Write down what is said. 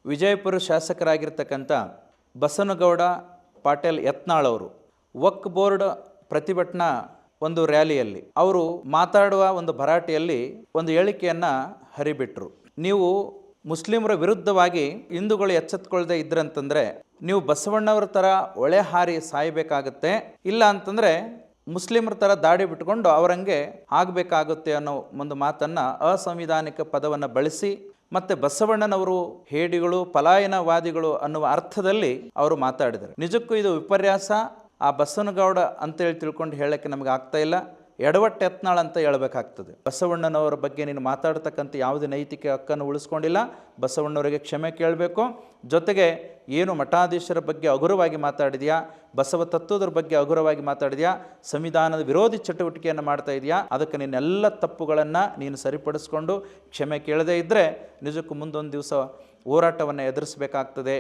ವಿಜಯಪುರ ಶಾಸಕರಾಗಿರ್ತಕ್ಕಂಥ ಬಸನಗೌಡ ಪಾಟೀಲ್ ಯತ್ನಾಳ್ ಅವರು ವಕ್ಫ್ ಬೋರ್ಡ್ ಪ್ರತಿಭಟನಾ ಒಂದು ರ್ಯಾಲಿಯಲ್ಲಿ ಅವರು ಮಾತಾಡುವ ಒಂದು ಭರಾಟೆಯಲ್ಲಿ ಒಂದು ಹೇಳಿಕೆಯನ್ನು ಹರಿಬಿಟ್ರು. ನೀವು ಮುಸ್ಲಿಮರ ವಿರುದ್ಧವಾಗಿ ಹಿಂದೂಗಳು ಎಚ್ಚೆತ್ಕೊಳ್ಳದೆ ಇದ್ರಂತಂದರೆ ನೀವು ಬಸವಣ್ಣವ್ರ ಥರ ಒಳೆ ಹಾರಿ ಸಾಯಬೇಕಾಗತ್ತೆ, ಇಲ್ಲ ಅಂತಂದರೆ ಮುಸ್ಲಿಮರ ಥರ ದಾಡಿ ಬಿಟ್ಕೊಂಡು ಅವರಂಗೆ ಆಗಬೇಕಾಗುತ್ತೆ ಅನ್ನೋ ಒಂದು ಮಾತನ್ನು ಅಸಂವಿಧಾನಿಕ ಪದವನ್ನು ಬಳಸಿ ಮತ್ತು ಬಸವಣ್ಣನವರು ಹೇಡಿಗಳು ಪಲಾಯನವಾದಿಗಳು ಅನ್ನುವ ಅರ್ಥದಲ್ಲಿ ಅವರು ಮಾತಾಡಿದರು. ನಿಜಕ್ಕೂ ಇದು ವಿಪರ್ಯಾಸ. ಆ ಬಸವನಗೌಡ ಅಂತೇಳಿ ತಿಳ್ಕೊಂಡು ಹೇಳೋಕ್ಕೆ ನಮಗೆ ಆಗ್ತಾ ಇಲ್ಲ, ಎಡವಟ್ಟು ಯತ್ನಾಳ್ ಅಂತ ಹೇಳಬೇಕಾಗ್ತದೆ. ಬಸವಣ್ಣನವರ ಬಗ್ಗೆ ನೀನು ಮಾತಾಡ್ತಕ್ಕಂಥ ಯಾವುದೇ ನೈತಿಕ ಹಕ್ಕನ್ನು ಉಳಿಸ್ಕೊಂಡಿಲ್ಲ, ಬಸವಣ್ಣವರಿಗೆ ಕ್ಷಮೆ ಕೇಳಬೇಕು. ಜೊತೆಗೆ ಏನು ಮಠಾಧೀಶರ ಬಗ್ಗೆ ಹಗುರವಾಗಿ ಮಾತಾಡಿದೆಯಾ, ಬಸವ ತತ್ವದ ಬಗ್ಗೆ ಹಗುರವಾಗಿ ಮಾತಾಡಿದೆಯಾ, ಸಂವಿಧಾನದ ವಿರೋಧಿ ಚಟುವಟಿಕೆಯನ್ನು ಮಾಡ್ತಾ ಇದೆಯಾ, ಅದಕ್ಕೆ ನಿನ್ನೆಲ್ಲ ತಪ್ಪುಗಳನ್ನು ನೀನು ಸರಿಪಡಿಸ್ಕೊಂಡು ಕ್ಷಮೆ ಕೇಳದೇ ಇದ್ದರೆ ನಿಜಕ್ಕೂ ಮುಂದೊಂದು ದಿವಸ ಹೋರಾಟವನ್ನು ಎದುರಿಸಬೇಕಾಗ್ತದೆ.